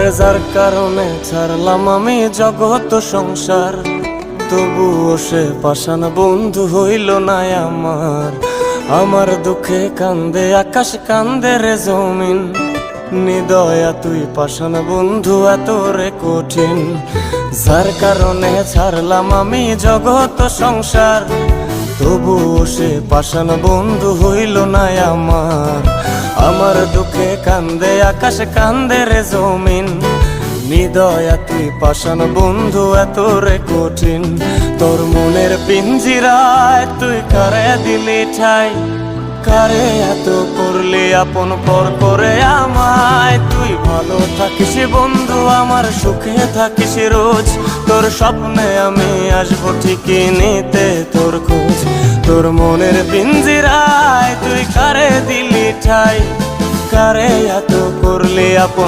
আরে যার কারণে ছাড়লাম আমি জগৎ সংসার, তবুও সে পাষাণ বন্ধু হইল না আমার। আমার দুঃখে কান্দে আকাশ, কান্দে রে জমিন, নিদয়া তুই পাষাণ বন্ধু এত রে কঠিন। যার কারণে ছাড়লাম আমি জগৎ সংসার, তবুও সে পাষাণ বন্ধু হইল না আমার। আমার দুঃখে কান্দে আকাশ, কান্দে রে জমিন, নিদয়া তুই পাষাণ বন্ধু এত রে কঠিন। তোর মনের পিঞ্জিরায় তুই কারে দিলি ঠাই, কারে এত করলি আপন পর করে আমায়। তুই ভালো থাকিস বন্ধু আমার, সুখে থাকিস রোজ, তোর স্বপ্নে আমি আসবো ঠিকই নিতে তোর খোঁজ। তোর মনের পিঞ্জিরায় তুই কারে দিলি ঠাই, কারে এত করলি আপন